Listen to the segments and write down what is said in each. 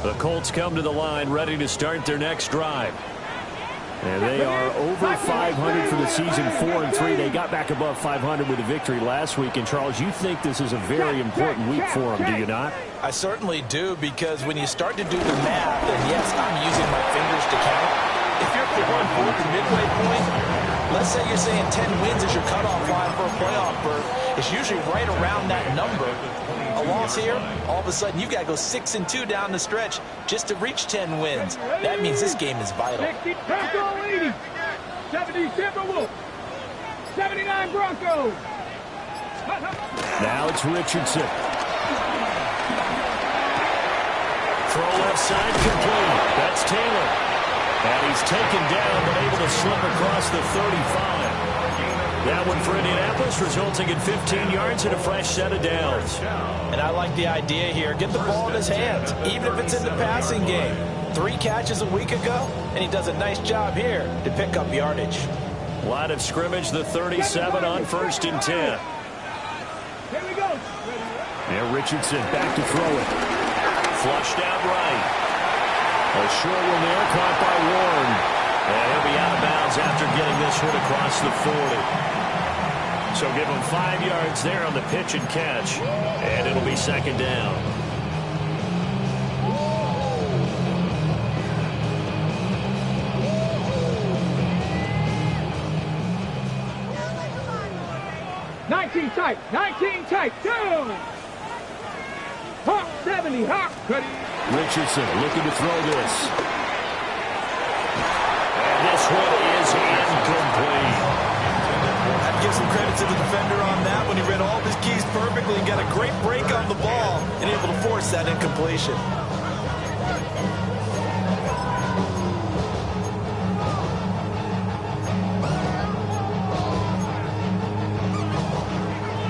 The Colts come to the line ready to start their next drive. And they are over 500 for the season, 4-3. They got back above 500 with a victory last week. And, Charles, you think this is a very important week for them, do you not? I certainly do, because when you start to do the math, and yes, I'm using my fingers to count. If you're going forward the midway point, let's say you're saying 10 wins is your cutoff line for a playoff berth. It's usually right around that number. A loss here, all of a sudden you've got to go 6-2 down the stretch just to reach 10 wins. That means this game is vital. 60 Bronco 80, 70 Timberwolves, 79 Broncos. Now it's Richardson. Throw left side complete. That's Taylor. And he's taken down but able to slip across the 35. That one for Indianapolis, resulting in 15 yards and a fresh set of downs. And I like the idea here. Get the ball in his hands, even if it's in the passing game. 3 catches a week ago, and he does a nice job here to pick up yardage. Line of scrimmage, the 37 on 1st and 10. Here we go. Now Richardson back to throw it. Flushed out right. A short one there, caught by Warren. And he'll be out of bounds after getting this one across the 40. So give him 5 yards there on the pitch and catch. And it'll be 2nd down. Nineteen tight, down. Hawk 70, Hawk. Ready. Richardson looking to throw this. And this one is incomplete. I'd give some credit to the defender on that when he read all of his keys perfectly and got a great break on the ball and able to force that incompletion.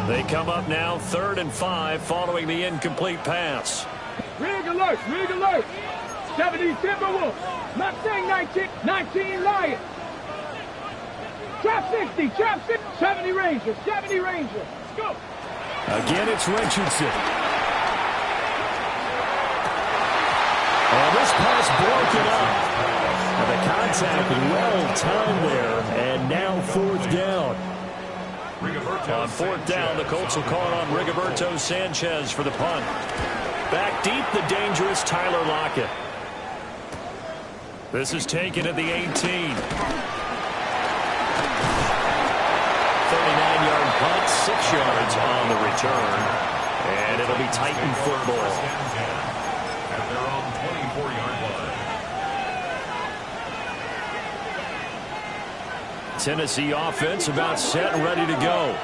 They come up now 3rd and 5 following the incomplete pass. Rig alert, rig alert. 70 Timberwolves. Not saying 19 Lions. Trap 60, trap 60. 70 Rangers, 70 Rangers. Let's go. Again, it's Richardson. Oh, this pass broken up. And the contact well timed there, and now 4th down. On 4th down, the Colts will call it on Rigoberto Sanchez for the punt. Back deep, the dangerous Tyler Lockett. This is taken at the 18. 39-yard punt, 6 yards on the return. And it'll be Titan football. At their own 24-yard line. Tennessee offense about set and ready to go.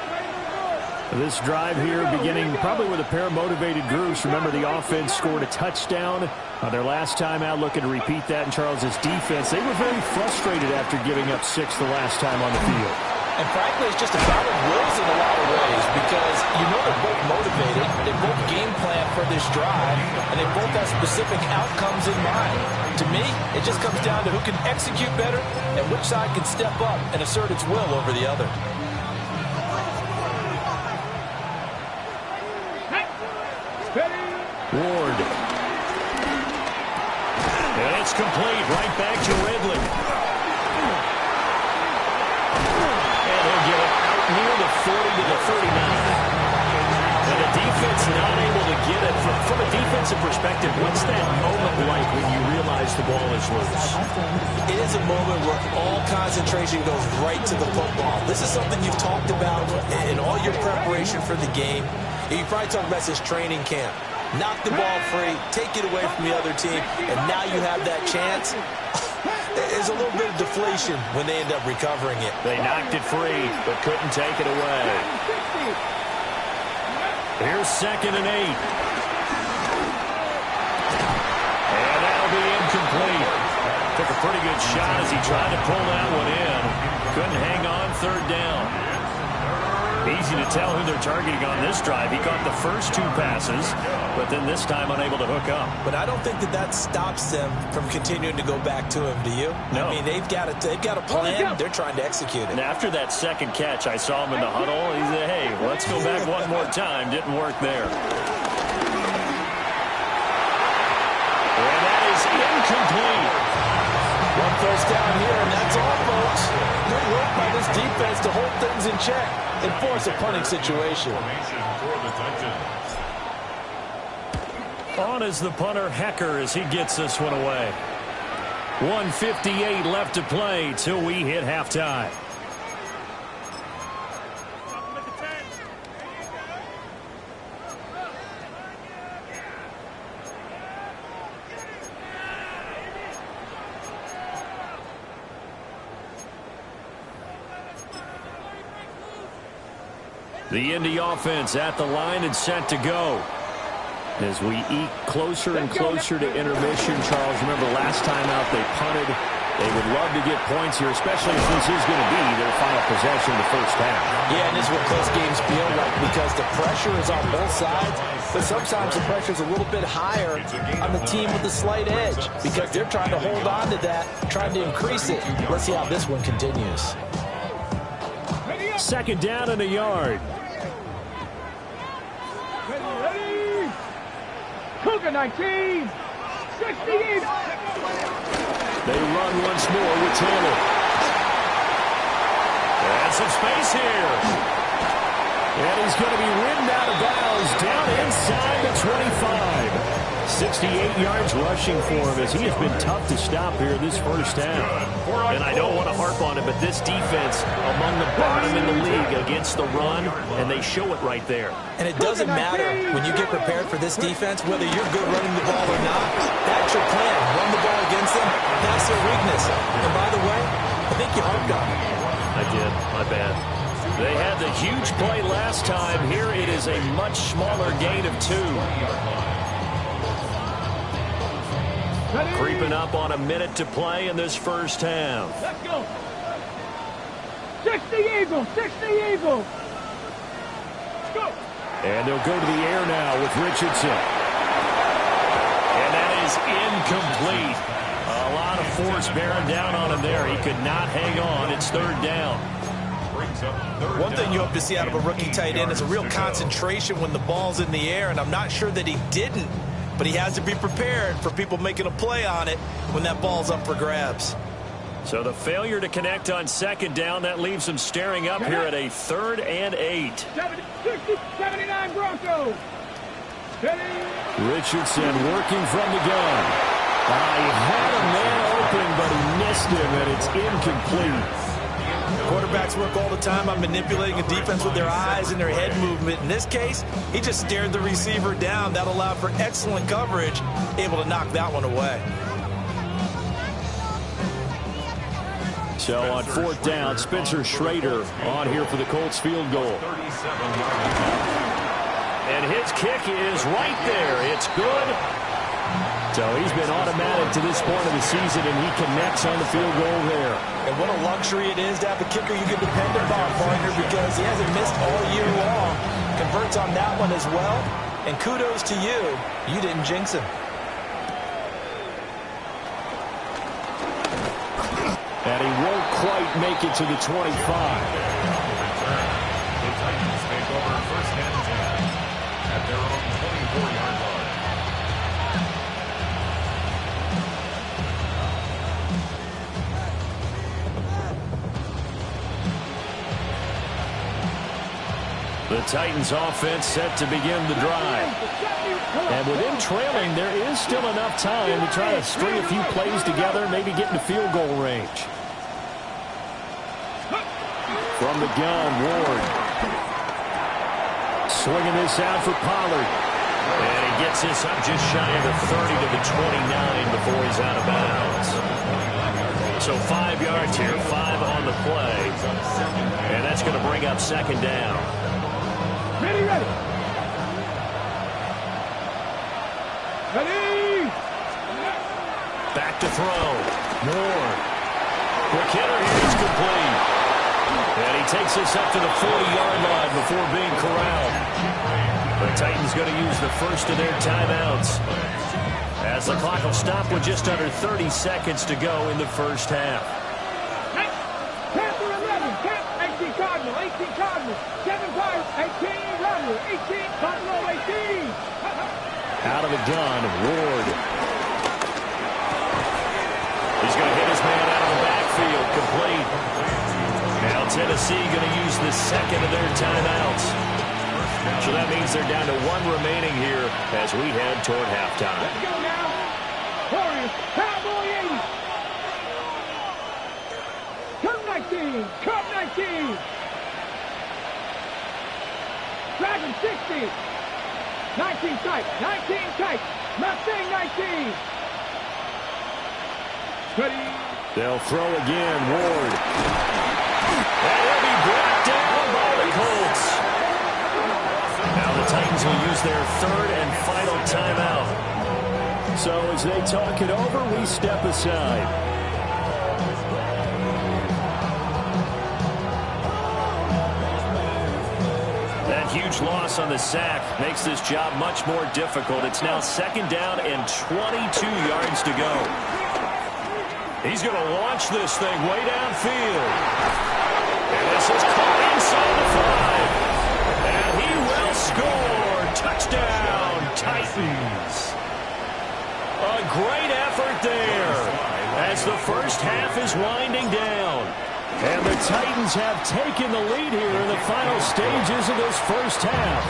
This drive here beginning probably with a pair of motivated groups. Remember, the offense scored a touchdown on their last time out, looking to repeat that in Charles's defense. They were very frustrated after giving up 6 the last time on the field. And frankly, it's just a battle of wills in a lot of ways, because you know they're both motivated, they both game plan for this drive, and they both have specific outcomes in mind. To me, it just comes down to who can execute better and which side can step up and assert its will over the other. Ward. And it's complete. Right back to Ridley. And he'll get it out near the 40 to the 39. And the defense not able to get it. From a defensive perspective, what's that moment like when you realize the ball is loose? It is a moment where all concentration goes right to the football. This is something you've talked about in all your preparation for the game. You probably talked about this training camp. Knock the ball free, take it away from the other team, and now you have that chance. There's a little bit of deflation when they end up recovering it. They knocked it free, but couldn't take it away. Here's 2nd and 8. And that'll be incomplete. Took a pretty good shot as he tried to pull that one in. Couldn't hang on, 3rd down. Easy to tell who they're targeting on this drive. He caught the first 2 passes, but then this time unable to hook up. But I don't think that stops them from continuing to go back to him, do you? No. I mean, they've got a plan. They're trying to execute it. And after that 2nd catch, I saw him in the huddle. He said, hey, let's go back one more time. Didn't work there. And is incomplete. One first down here, and that's all, folks. Good work by this defense to hold things in check and force a punting situation. For the Titans. On is the punter, Hecker, as he gets this one away. 1:58 left to play till we hit halftime. The Indy offense at the line and set to go. As we eke closer and closer to intermission, Charles, remember last time out they punted. They would love to get points here, especially if this is going to be their final possession of the first half. Yeah, and this is what close games feel like because the pressure is on both sides, but sometimes the pressure is a little bit higher on the team with the slight edge because they're trying to hold on to that, trying to increase it. Let's see how this one continues. Second down and a yard. Ready. Cougar 19. 68. They run once more with Taylor. And some space here. And he's going to be ridden out of bounds down inside the 25. 68 yards rushing for him as he has been tough to stop here this first half. And I don't want to harp on it, but this defense among the bottom in the league against the run, and they show it right there. And it doesn't matter when you get prepared for this defense, whether you're good running the ball or not. That's your plan. Run the ball against them. That's their weakness. And by the way, I think you harped on it. I did. My bad. They had the huge play last time. Here it is a much smaller gain of 2. Creeping up on a minute to play in this first half. Let's go. 60 Eagles. 60 Eagles. Let's go. And they'll go to the air now with Richardson. And that is incomplete. A lot of force bearing down on him there. He could not hang on. It's third down. One thing you hope to see out of a rookie tight end is a real concentration when the ball's in the air, and I'm not sure that he didn't. But he has to be prepared for people making a play on it when that ball's up for grabs. So the failure to connect on second down, that leaves him staring up here at a 3rd and 8. 79 Broncos. Richardson working from the gun. He had a man open, but he missed him, and it's incomplete. Quarterbacks work all the time on manipulating a defense with their eyes and their head movement. In this case, he just stared the receiver down. That allowed for excellent coverage, able to knock that one away. So on 4th down, Spencer Schrader on here for the Colts field goal. And his kick is right there. It's good. So he's been automatic to this point of the season, and he connects on the field goal there. And what a luxury it is to have a kicker you can depend upon, partner, because he hasn't missed all year long. Converts on that one as well. And kudos to you. You didn't jinx him. And he won't quite make it to the 25. The Titans take over 1st and 10 at their own 24-yard line. The Titans offense set to begin the drive. And with him trailing, there is still enough time to try to string a few plays together, maybe get into field goal range. From the gun, Ward. Swinging this out for Pollard. And he gets this up just shy of the 30 to the 29 before he's out of bounds. So 5 yards here, 5 on the play. And that's going to bring up second down. Ready. Back to throw. Moore. Quick hitter here is complete. And he takes this up to the 40-yard line before being corralled. The Titans going to use the first of their timeouts as the clock will stop with just under 30 seconds to go in the first half. Panther 11. 18 Cardinal. 18 Cardinal. 7 Pirates. 18 Rumble. 18 Buffalo. 18. Out of the gun, Ward. He's going to hit his man out of the backfield. Complete. Now Tennessee going to use the second of their timeouts. So that means they're down to one remaining here as we head toward halftime. Let's go now. Warriors, Cowboy 80. Come 19. Come 19. Dragon 60. 19 tight. 19 tight. Mustang 19. Ready. They'll throw again. Ward. And he'll be brought down by the Colts. Now the Titans will use their third and final timeout. So as they talk it over, we step aside. That huge loss on the sack makes this job much more difficult. It's now second down and 22 yards to go. He's going to launch this thing way downfield. And this is caught inside the 5. And he will score. Touchdown, Titans. A great effort there as the first half is winding down. And the Titans have taken the lead here in the final stages of this first half.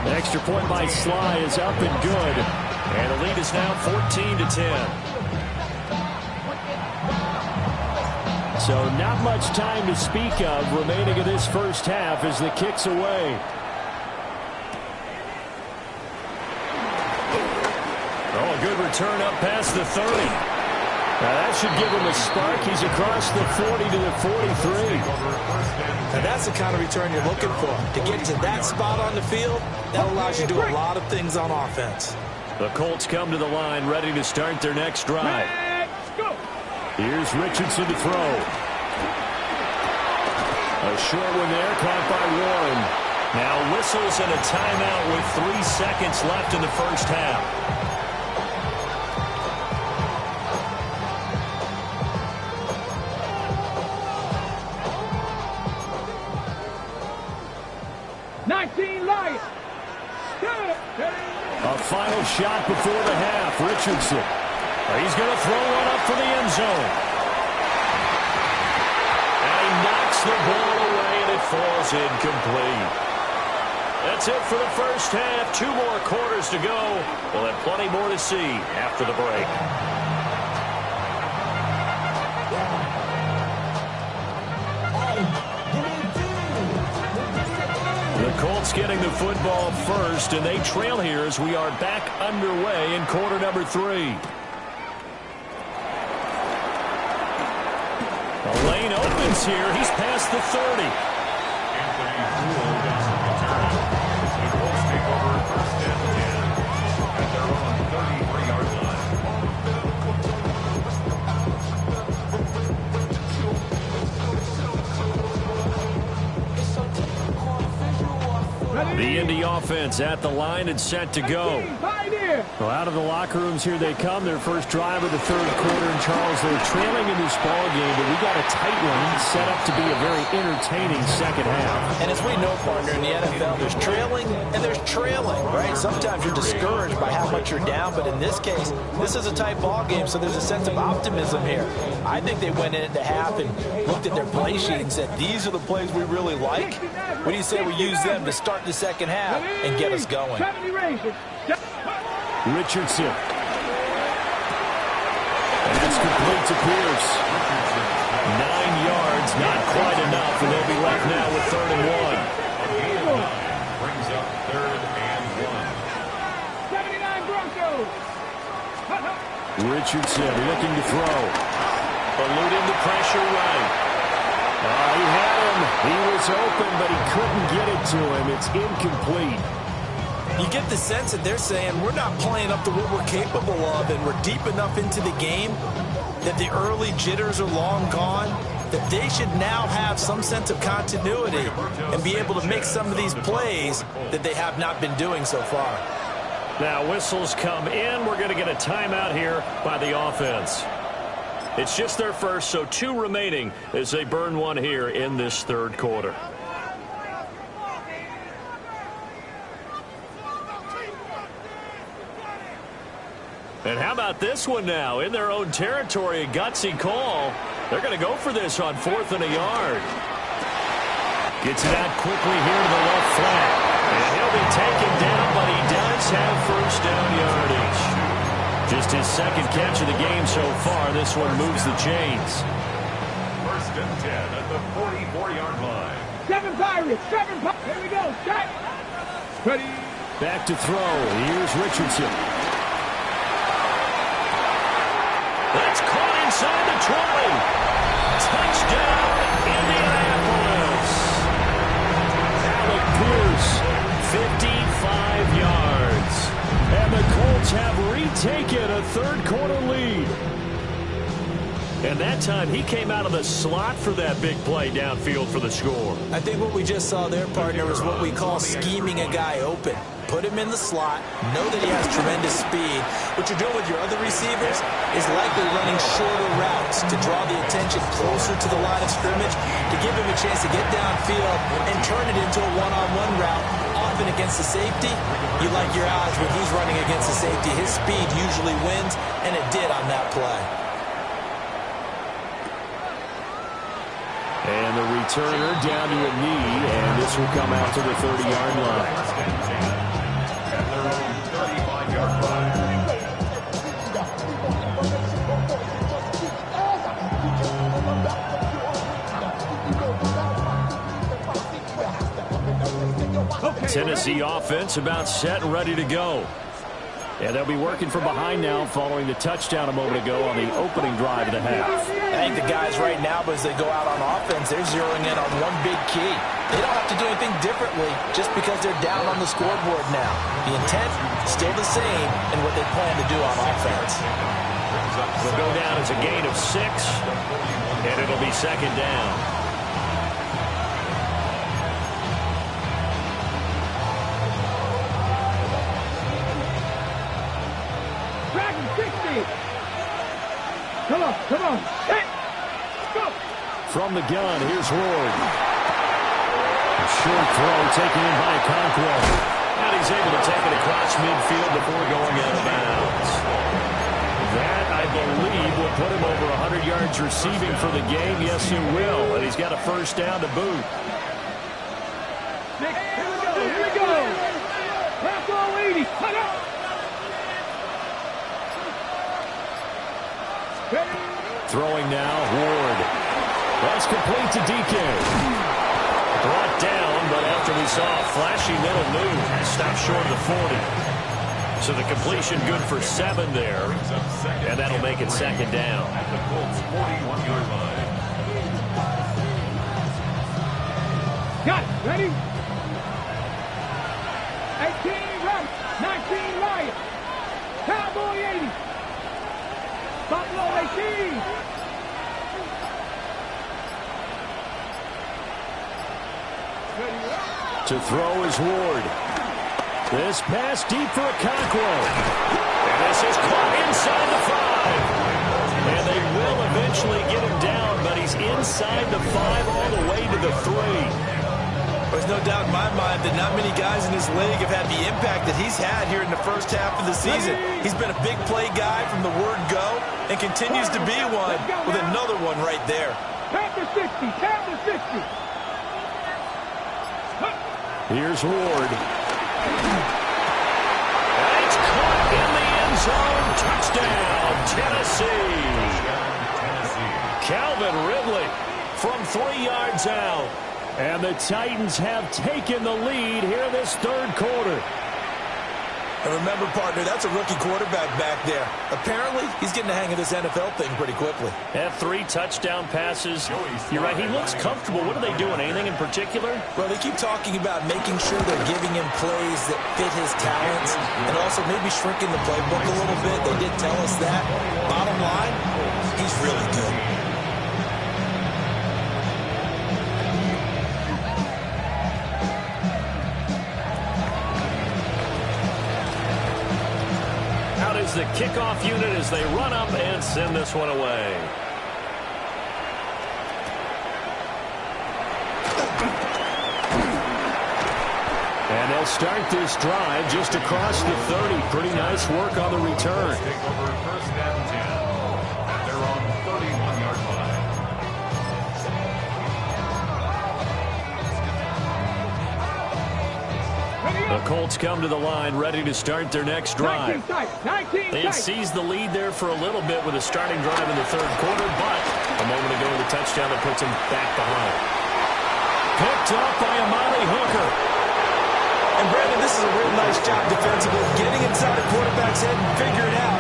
The extra point by Sly is up and good. And the lead is now 14-10. So not much time to speak of remaining in this first half as the kick's away. Oh, a good return up past the 30. Now that should give him a spark. He's across the 40 to the 43. And that's the kind of return you're looking for. To get to that spot on the field, that allows you to do a lot of things on offense. The Colts come to the line ready to start their next drive. Here's Richardson to throw. A short one there, caught by Warren. Now whistles and a timeout with 3 seconds left in the first half. A final shot before the half. Richardson. He's going to throw one up for the end zone. And he knocks the ball away, and it falls incomplete. That's it for the first half. 2 more quarters to go. We'll have plenty more to see after the break. The Colts getting the football first, and they trail here as we are back underway in quarter number 3. The lane opens here. He's past the 30. The Colts take over first and 10 at their own 33-yard line. The Indy offense at the line and set to go. Well, out of the locker rooms here they come. Their first drive of the third quarter. And Charles, they're trailing in this ball game, but we got a tight one set up to be a very entertaining second half. And as we know, partner, in the NFL, there's trailing and there's trailing, right? Sometimes you're discouraged by how much you're down, but in this case, this is a tight ball game, so there's a sense of optimism here. I think they went into half and looked at their play sheet and said, these are the plays we really like. What do you say we use them to start the second half and get us going? Richardson. And it's complete to Pierce. 9 yards, not quite enough, and they'll be left now with 3rd and 1. Brings up 3rd and 1. 79 Broncos. Richardson looking to throw. Eluding the pressure right. He had him. He was open, but he couldn't get it to him. It's incomplete. You get the sense that they're saying we're not playing up to what we're capable of, and we're deep enough into the game that the early jitters are long gone, that they should now have some sense of continuity and be able to make some of these plays that they have not been doing so far. Now whistles come in. We're going to get a timeout here by the offense. It's just their first, so 2 remaining as they burn one here in this third quarter. And how about this one now? In their own territory, a gutsy call. They're going to go for this on 4th and a yard. Gets it out quickly here to the left flat. And he'll be taken down, but he does have first down yardage. Just his second catch of the game so far. This one moves the chains. 1st and 10 at the 44-yard line. 7 Pirates, 7 Pirates. Here we go, set. Ready. Back to throw. Here's Richardson. That's caught inside the 20. Touchdown, Indianapolis. Alec Pierce, 55 yards. And the Colts have retaken a third-quarter lead. And that time, he came out of the slot for that big play downfield for the score. I think what we just saw there, partner, is what we call scheming a guy open. Put him in the slot, know that he has tremendous speed. What you're doing with your other receivers is likely running shorter routes to draw the attention closer to the line of scrimmage, to give him a chance to get downfield and turn it into a one-on-one route. Often against the safety, you like your odds when he's running against the safety. His speed usually wins, and it did on that play. And the returner down to a knee, and this will come out to the 30-yard line. At their own 35-yard line. Tennessee offense about set and ready to go. And they'll be working from behind now following the touchdown a moment ago on the opening drive of the half. I think the guys right now, as they go out on offense, they're zeroing in on one big key. They don't have to do anything differently just because they're down on the scoreboard now. The intent, still the same in what they plan to do on offense. It'll go down as a gain of 6, and it'll be second down. Come on. Hey. Go. From the gun, here's Ward. A short throw taken in by Conquo. And he's able to take it across midfield before going out of bounds. That, I believe, will put him over 100 yards receiving for the game. Yes, it will. And he's got a first down to boot. Here we go. Pass all 80. Cut up. Throwing now, Ward. That's complete to DK. Brought down, but after we saw a flashy little move, stopped short of the 40. So the completion good for 7 there, and that'll make it second down. At the Colts 41-yard line. Got it. Ready? 18 Rabbit, 19 Lion, Cowboy 80, Buffalo 18. To throw is Ward. This pass deep for Okonkwo. And this is caught inside the 5. And they will eventually get him down, but he's inside the 5 all the way to the 3. There's no doubt in my mind that not many guys in this league have had the impact that he's had here in the first half of the season. He's been a big play guy from the word go and continues to be one with another one right there. Panther 60, Panther 60. Here's Ward. And it's caught in the end zone. Touchdown, Tennessee. Calvin Ridley from 3 yards out. And the Titans have taken the lead here this third quarter. And remember, partner, that's a rookie quarterback back there. Apparently, he's getting the hang of this NFL thing pretty quickly. Have 3 touchdown passes. You're right, he looks comfortable. What are they doing? Anything in particular? Well, they keep talking about making sure they're giving him plays that fit his talents and also maybe shrinking the playbook a little bit. They did tell us that. Bottom line, he's really good. Is the kickoff unit as they run up and send this one away. And they'll start this drive just across the 30. Pretty nice work on the return. Take over first and 10 at their own 31-yard line. The Colts come to the line ready to start their next drive. 19 They had seized the lead there for a little bit with a starting drive in the third quarter, but a moment ago the touchdown that puts them back behind. Picked up by Amari Hooker. And Brandon, this is a real nice job defensively, getting inside the quarterback's head and figuring out,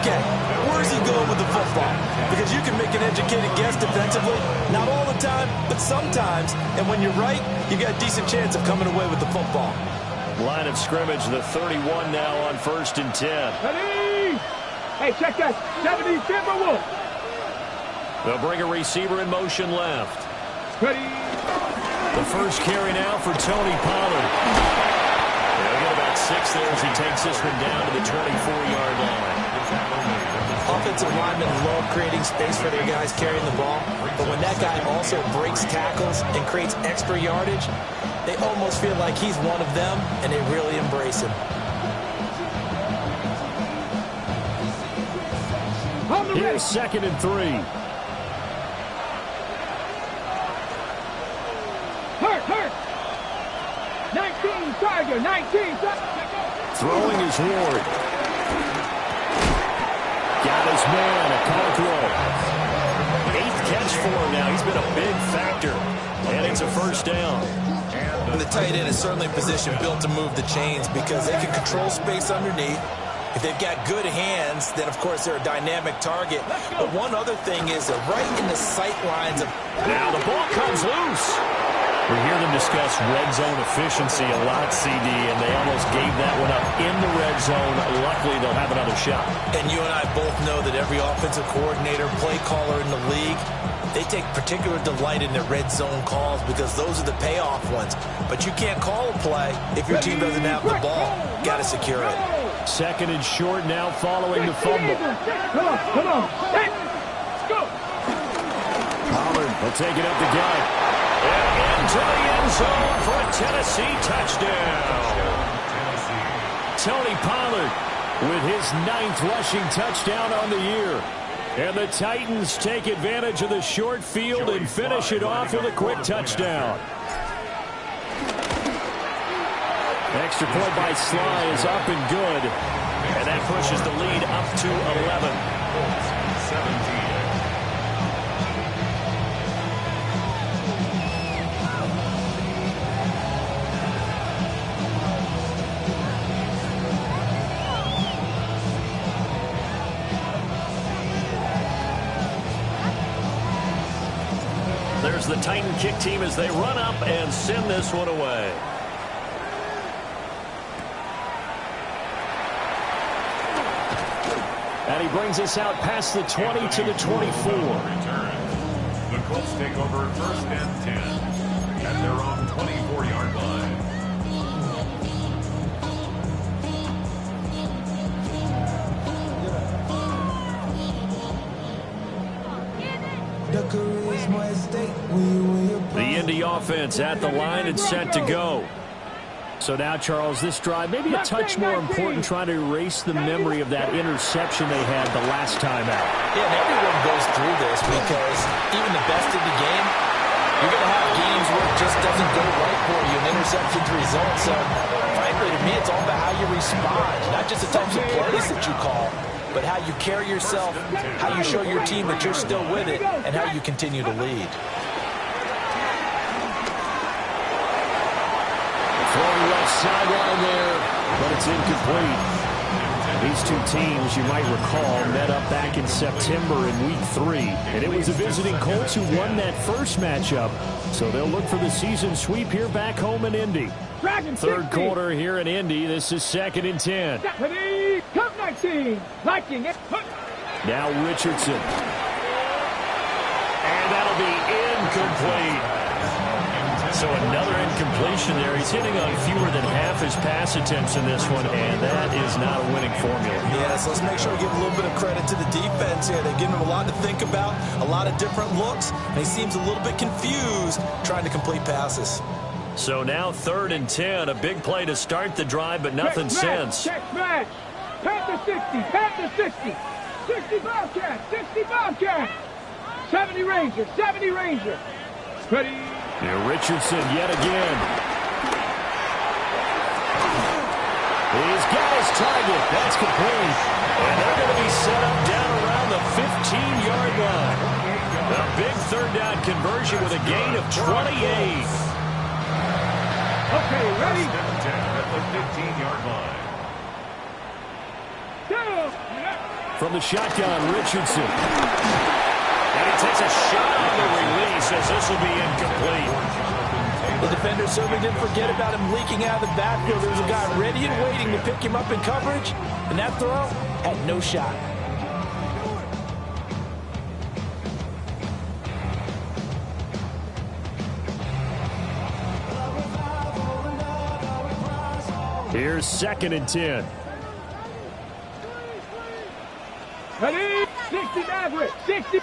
okay, where's he going with the football? Because you can make an educated guess defensively, not all the time, but sometimes. And when you're right, you got a decent chance of coming away with the football. Line of scrimmage, the 31 now on 1st and 10. Ready? Hey, check that. 70 Timberwolves. They'll bring a receiver in motion left. Ready? The first carry now for Tony Pollard. They'll get about 6 there as he takes this one down to the 24-yard line. Offensive linemen love creating space for their guys carrying the ball, but when that guy also breaks tackles and creates extra yardage, they almost feel like he's one of them, and they really embrace him. Here's 2nd and 3. Hurt. 19 Tiger, 19 Tiger. Throwing is Ward. Got his man, a Caldwell. 8th catch for him now. He's been a big factor. And it's a first down. And the tight end is certainly a position built to move the chains because they can control space underneath. If they've got good hands, then of course they're a dynamic target. But one other thing is they're right in the sight lines of... Now the ball comes loose. We hear them discuss red zone efficiency a lot, CD, and they almost gave that one up in the red zone. Luckily, they'll have another shot. And you and I both know that every offensive coordinator, play caller in the league, they take particular delight in their red zone calls because those are the payoff ones. But you can't call a play if your team doesn't have the ball. Got to secure it. 2nd and short now following the fumble. Come on. Let's go. Pollard will take it up the gut. And into the end zone for a Tennessee touchdown. Tony Pollard with his 9th rushing touchdown on the year. And the Titans take advantage of the short field and finish it off with a quick touchdown. Extra point by Sly is up and good. And that pushes the lead up to 11. 17. There's the Titan kick team as they run up and send this one away. And he brings us out past the 20 to the 24. The Colts take over 1st and 10 at their own 24-yard line. The Indy offense at the line and set to go. So now, Charles, this drive maybe a touch more important, trying to erase the memory of that interception they had the last time out. Yeah, and everyone goes through this because even the best in the game, you're going to have games where it just doesn't go right for you, and interceptions result. So, frankly, to me, it's all about how you respond, not just the types of plays that you call, but how you carry yourself, how you show your team that you're still with it, and how you continue to lead. Throwing left sideline there, but it's incomplete. These two teams, you might recall, met up back in September in Week 3. And it was the visiting Colts who won that first matchup. So they'll look for the season sweep here back home in Indy. Third quarter here in Indy. This is 2nd and 10. Cup 19. Liking it. Now Richardson. And that'll be incomplete. So another incompletion there. He's hitting on fewer than half his pass attempts in this one, and that is not a winning formula. Yes, let's make sure we give a little bit of credit to the defense here. They've given him a lot to think about, a lot of different looks, and he seems a little bit confused trying to complete passes. So now 3rd and 10. A big play to start the drive, but nothing since. Check smash. Panther 60. Panther 60. 60 Bobcat. 60 Bobcat. 70 Ranger. 70 Ranger. Ready. Here Richardson yet again. He's got his target. That's complete. And they're going to be set up down around the 15-yard line. A big 3rd down conversion with a gain of 28. Okay, ready? At the 15-yard line. From the shotgun, Richardson. And he takes a shot on the release as this will be incomplete. The defender certainly didn't forget about him leaking out of the backfield. There was a guy ready and waiting to pick him up in coverage, and that throw had no shot. Here's 2nd and 10. Ready? 60 Maverick. 60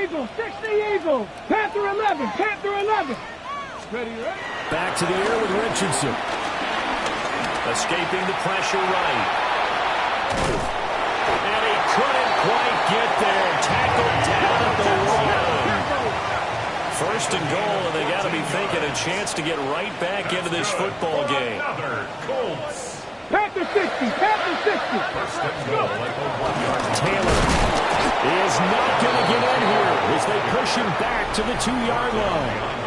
Eagles. 60 Eagles. Panther 11. Panther 11. Ready? Back to the air with Richardson. Escaping the pressure right. And he couldn't quite get there. Tackled down at the 1. 1st and goal, and they got to be thinking a chance to get right back into this football game. Another Colts. Panther 60. Panther 60. First and goal at the 1-yard line. Taylor is not going to get in here as they push him back to the 2-yard line.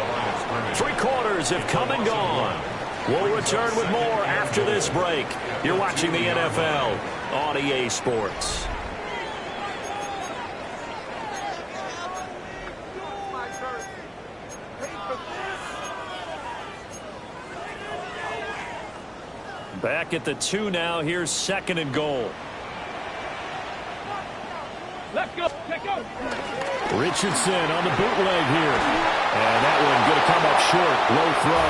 3 quarters have come and gone. We'll return with more after this break. You're watching the NFL on EA Sports. Back at the 2 now. Here's 2nd and goal. Let's go. Let's go. Richardson on the bootleg here. And that one going to come up short. Low throw.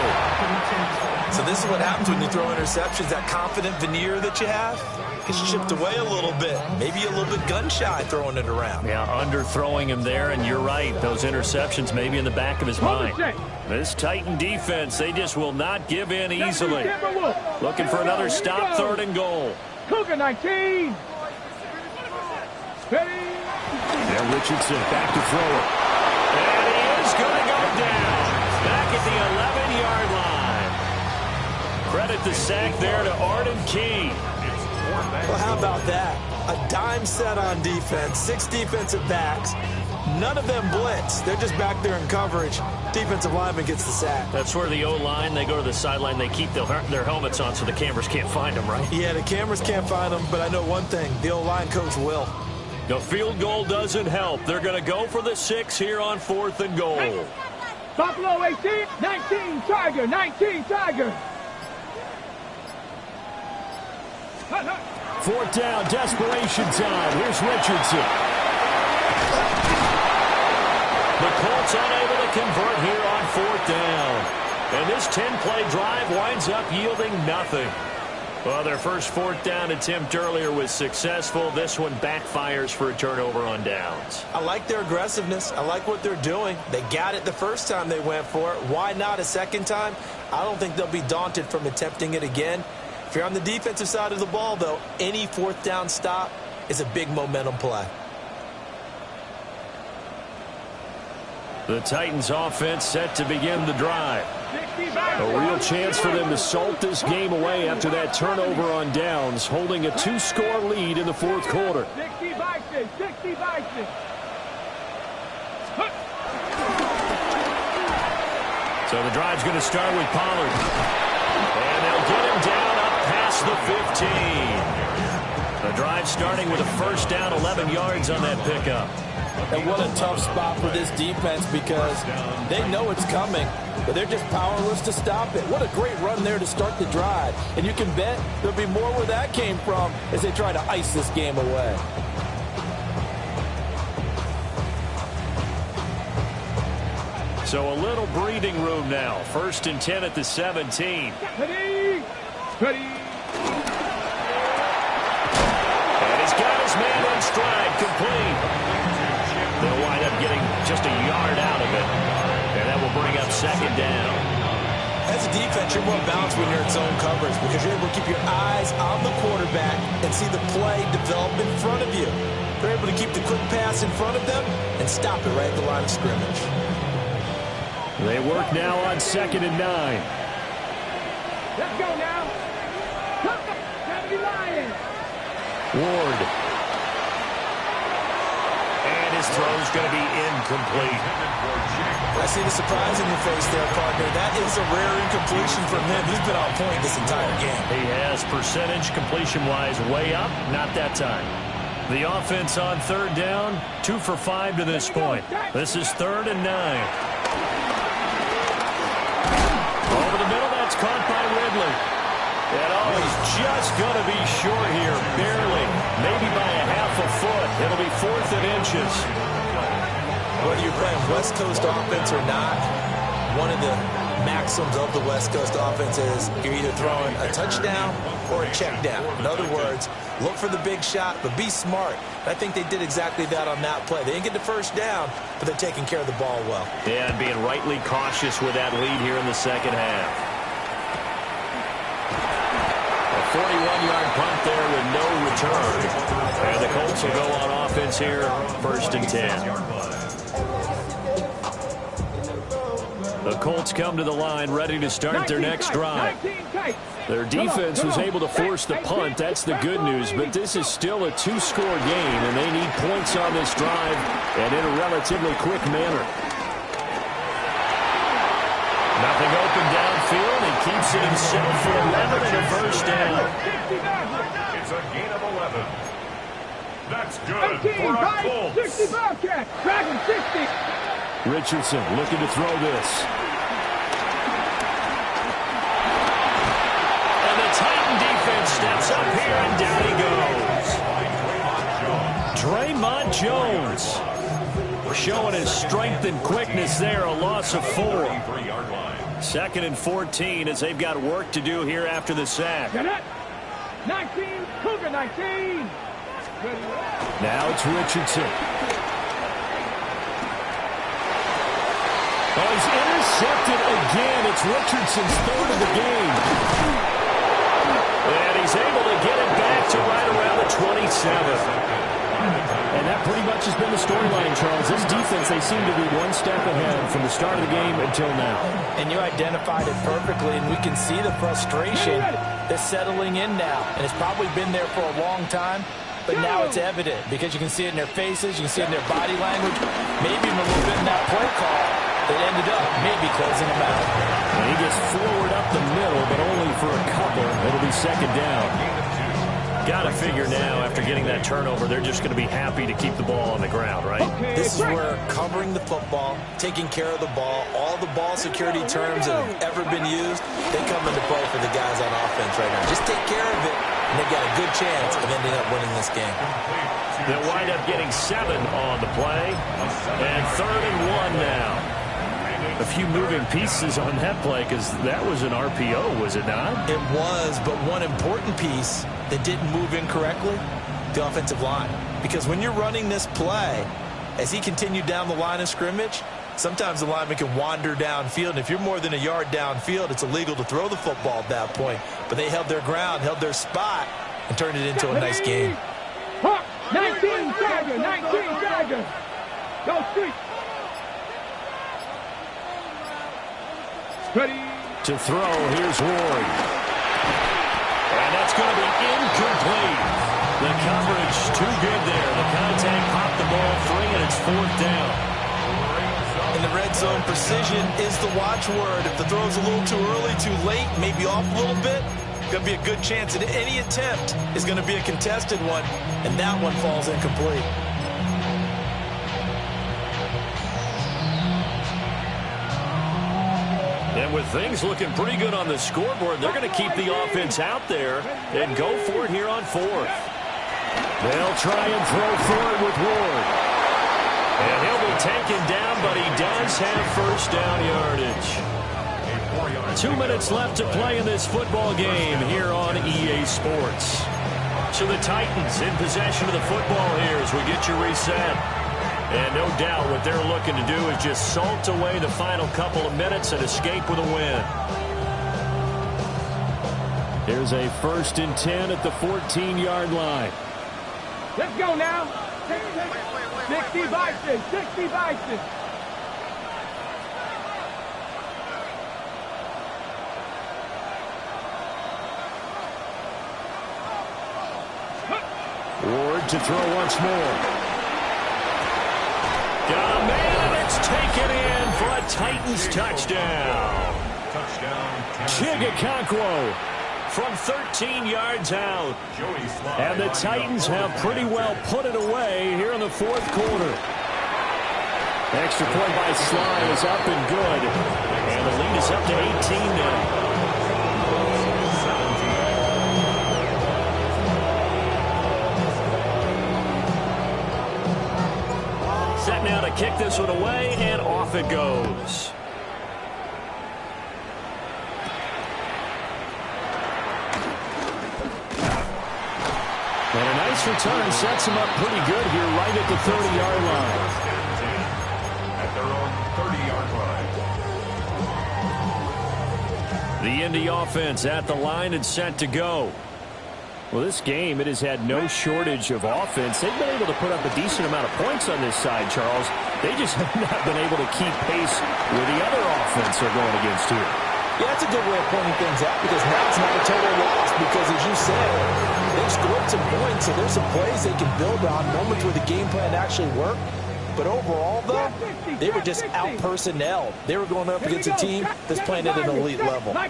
So this is what happens when you throw interceptions. That confident veneer that you have gets chipped away a little bit. Maybe a little bit gun-shy throwing it around. Yeah, underthrowing him there, and you're right. Those interceptions maybe in the back of his mind. This Titan defense, they just will not give in easily. Looking for another stop, 3rd and goal. Cougar 19. Ready? Now Richardson back to throw it. And he is going to go down. Back at the 11-yard line. Credit the sack there to Arden Key. Well, how about that? A dime set on defense, 6 defensive backs. None of them blitz. They're just back there in coverage. Defensive lineman gets the sack. That's where the O-line, they go to the sideline, they keep their helmets on so the cameras can't find them, right? Yeah, the cameras can't find them, but I know one thing. The O-line coach will. The field goal doesn't help. They're going to go for the 6 here on 4th and goal. Buffalo 18, 19 Tiger, 19 Tiger. 4th down, desperation time. Here's Richardson. The Colts unable to convert here on 4th down. And this 10-play drive winds up yielding nothing. Well, their first 4th down attempt earlier was successful. This one backfires for a turnover on downs. I like their aggressiveness. I like what they're doing. They got it the first time they went for it. Why not a second time? I don't think they'll be daunted from attempting it again. If you're on the defensive side of the ball, though, any 4th down stop is a big momentum play. The Titans offense set to begin the drive. A real chance for them to salt this game away after that turnover on downs, holding a 2-score lead in the 4th quarter. 60 Bison, 60 Bison. So the drive's going to start with Pollard. And they'll get him down up past the 15. The drive starting with a 1st down, 11 yards on that pickup. And what a tough spot for this defense because they know it's coming, but they're just powerless to stop it. What a great run there to start the drive. And you can bet there'll be more where that came from as they try to ice this game away. So a little breathing room now. 1st and 10 at the 17. Ready? Ready? And he's got his man in stride, complete. They'll wind up getting just a yard out of it. And that will bring up 2nd down. As a defense, you're more balanced when you're in zone coverage because you're able to keep your eyes on the quarterback and see the play develop in front of you. They're able to keep the quick pass in front of them and stop it right at the line of scrimmage. They work now on 2nd and 9. Let's go now. Come on, 70 Lions. Ward. And his throw's going to be incomplete. I see the surprise in your face there, partner. That is a rare incompletion from him. He's been on point this entire game. He has percentage completion-wise way up. Not that time. The offense on 3rd down, 2 for 5 to this point. This is 3rd and 9. Over the middle, that's caught by Ridley. And he's just going to be short here, barely, maybe by a half a foot. It'll be 4th and inches. Whether you're playing West Coast offense or not, one of the maxims of the West Coast offense is you're either throwing a touchdown or a check down. In other words, look for the big shot, but be smart. I think they did exactly that on that play. They didn't get the first down, but they're taking care of the ball well. Yeah, and being rightly cautious with that lead here in the second half. A 41-yard punt there with no return. And the Colts will go on offense here, 1st and 10. The Colts come to the line ready to start their next drive. Their defense was able to force the punt. That's the good news. But this is still a 2-score game, and they need points on this drive and in a relatively quick manner. Nothing open downfield. He keeps it himself for 11 and a first down. It's a gain of 11. That's good for our Colts. 60 Bobcats. Dragon 60. Richardson looking to throw this. And the Titan defense steps up here, and down he goes. Draymond Jones showing his strength and quickness there, a loss of 4. 2nd and 14 as they've got work to do here after the sack. 19, Cougar 19. Now it's Richardson. Oh, he's intercepted again. It's Richardson's 3rd of the game. And he's able to get it back to right around the 27. And that pretty much has been the storyline, Charles. This defense, they seem to be one step ahead from the start of the game until now. And you identified it perfectly, and we can see the frustration that's settling in now. And it's probably been there for a long time, but now it's evident because you can see it in their faces, you can see it in their body language, maybe even a little bit in that play call that ended up maybe closing them out. And he gets forward up the middle, but only for a couple. It'll be 2nd down. Got to figure now, after getting that turnover, they're just going to be happy to keep the ball on the ground, right? This is where covering the football, taking care of the ball, all the ball security terms that have ever been used, they come into play for the guys on offense right now. Just take care of it, and they've got a good chance of ending up winning this game. They'll wind up getting 7 on the play, and 3rd and 1 now. A few moving pieces on that play because that was an RPO, was it not? It was, but one important piece that didn't move incorrectly, the offensive line. Because when you're running this play, as he continued down the line of scrimmage, sometimes the lineman can wander downfield. And if you're more than a yard downfield, it's illegal to throw the football at that point. But they held their ground, held their spot, and turned it into a nice game. 19 Tiger, 19 Tiger. Go street. Ready. To throw, here's Ward. And that's going to be incomplete. The coverage too good there. The contact popped the ball free, and it's 4th down. In the red zone, precision is the watchword. If the throw's a little too early, too late, maybe off a little bit, going to be a good chance that any attempt is going to be a contested one, and that one falls incomplete. And with things looking pretty good on the scoreboard, they're going to keep the offense out there and go for it here on 4th. They'll try and throw for it with Ward. And he'll be taken down, but he does have first down yardage. 2 minutes left to play in this football game here on EA Sports. So the Titans in possession of the football here as we get your reset. And no doubt what they're looking to do is just salt away the final couple of minutes and escape with a win. Here's a 1st and 10 at the 14-yard line. Let's go now. 60 Bison, 60 Bison. Ward to throw once more. Got a man, and it's taken in for a Titans touchdown. Touchdown, Chigakonkwo from 13 yards out. And the Titans have pretty well put it away here in the 4th quarter. Extra point by Sly is up and good. And the lead is up to 18 now. Set now to kick this one away, and off it goes. And a nice return sets him up pretty good here right at the 30-yard line. At their own 30-yard line. The Indy offense at the line and set to go. Well, this game, it has had no shortage of offense. They've been able to put up a decent amount of points on this side, Charles. They just have not been able to keep pace with the other offense they're going against here. Yeah, that's a good way of pointing things out because now it's not a total loss because, as you said, they've scored some points, so there's some plays they can build on, moments where the game plan actually worked. But overall, though, they were just out-personnelled. They were going up against a team that's playing at an elite level. To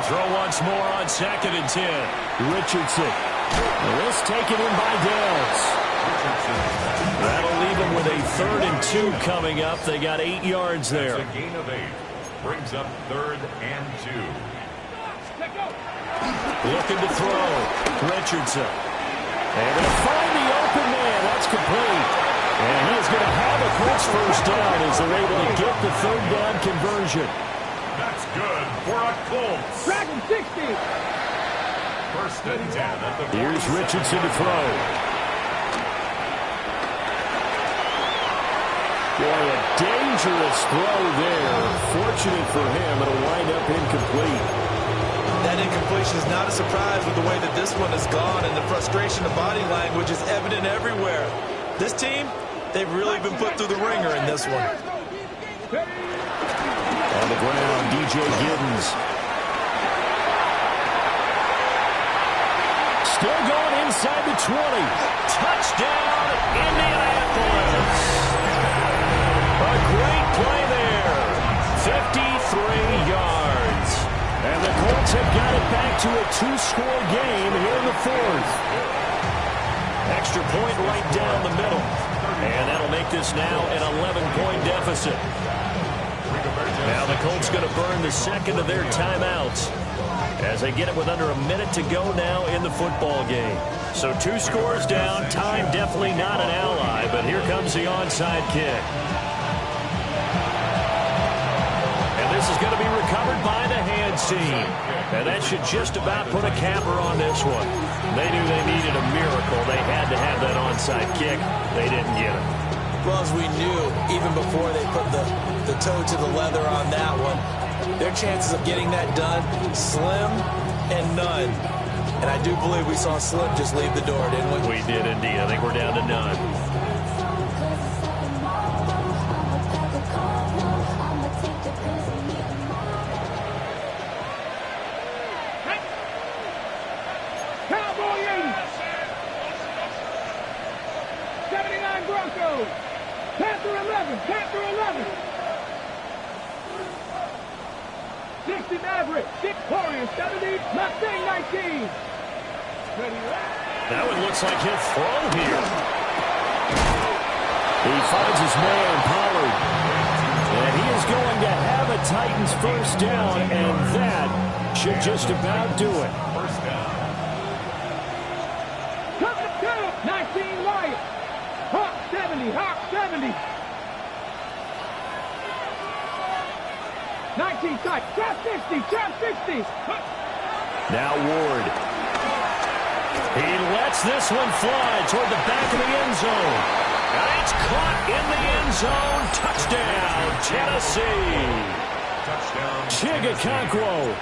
throw once more on 2nd and 10. Richardson. This taken in by Dales. That'll leave them with a 3rd and 2 coming up. They got 8 yards there. That's a gain of 8. Brings up 3rd and 2. Looking to throw. Richardson. They're going to find the open man. That's complete. And he is going to have a Colts 1st down as they're able to get the 3rd down conversion. That's good for a Colts. Dragon 60. 1st and 10 at the 47. Here's Richardson to throw. Boy, a dangerous throw there. Fortunate for him, it'll wind up incomplete. That incompletion is not a surprise with the way that this one has gone, and the frustration of body language is evident everywhere. This team, they've really been put through the ringer in this one. On the ground, DJ Giddens. Still going inside the 20. Touchdown, Indianapolis. A great play there. 53 yards. And the Colts have got it back to a 2-score game here in the 4th. Extra point right down the middle. And that'll make this now an 11-point deficit. Now the Colts going to burn the 2nd of their timeouts as they get it with under a minute to go now in the football game. So 2 scores down. Time definitely not an ally, but here comes the onside kick. And this is going to be recovered by the hands team. And that should just about put a capper on this one. They knew they needed a miracle. They had to have that onside kick. They didn't get it. Well, as we knew, even before they put the toe to the leather on that one, their chances of getting that done, slim and none. And I do believe we saw Slim just leave the door, didn't we? We did indeed. I think we're down to none. Cowboy 80. 79 Broncos. Panther 11. Panther 11. 60 Maverick. 6 Warriors. 70 Mustang 19. That one looks like he'll throw here. He finds his man, Pollard. And he is going to have a Titans 1st down, and that should just about do it. 1st down. Come to 19 Wyatt. Hawk 70. Hawk 70. 19 tight. Trap 60. Trap 60. Now Ward. He lets this one fly toward the back of the end zone. And it's caught in the end zone. Touchdown, Tennessee. Touchdown. Chigakonkwo.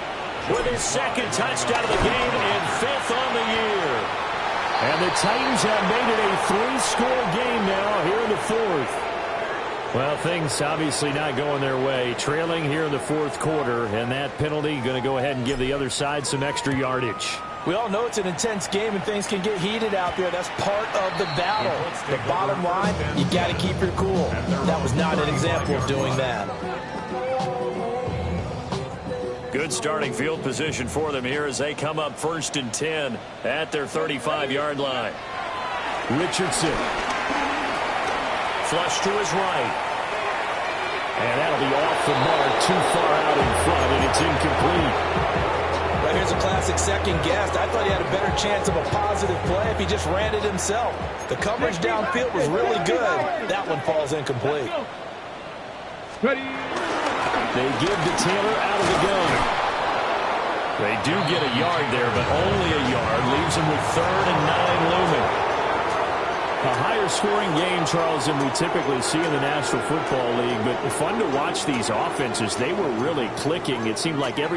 with his second touchdown of the game and 5th on the year. And the Titans have made it a 3-score game now here in the 4th. Well, things obviously not going their way. Trailing here in the 4th quarter, and that penalty going to go ahead and give the other side some extra yardage. We all know it's an intense game and things can get heated out there. That's part of the battle. The bottom line, you got to keep your cool. That was not an example of doing that. Good starting field position for them here as they come up 1st and 10 at their 35-yard line. Richardson. Flush to his right. And that'll be off the mark, too far out in front, and it's incomplete. Right, here's a classic second guess. I thought he had a better chance of a positive play if he just ran it himself. The coverage downfield was really good. That one falls incomplete. They give to Taylor out of the gun. They do get a yard there, but only a yard. Leaves them with 3rd and 9 looming. A higher scoring game, Charles, than we typically see in the National Football League, but fun to watch these offenses. They were really clicking. It seemed like every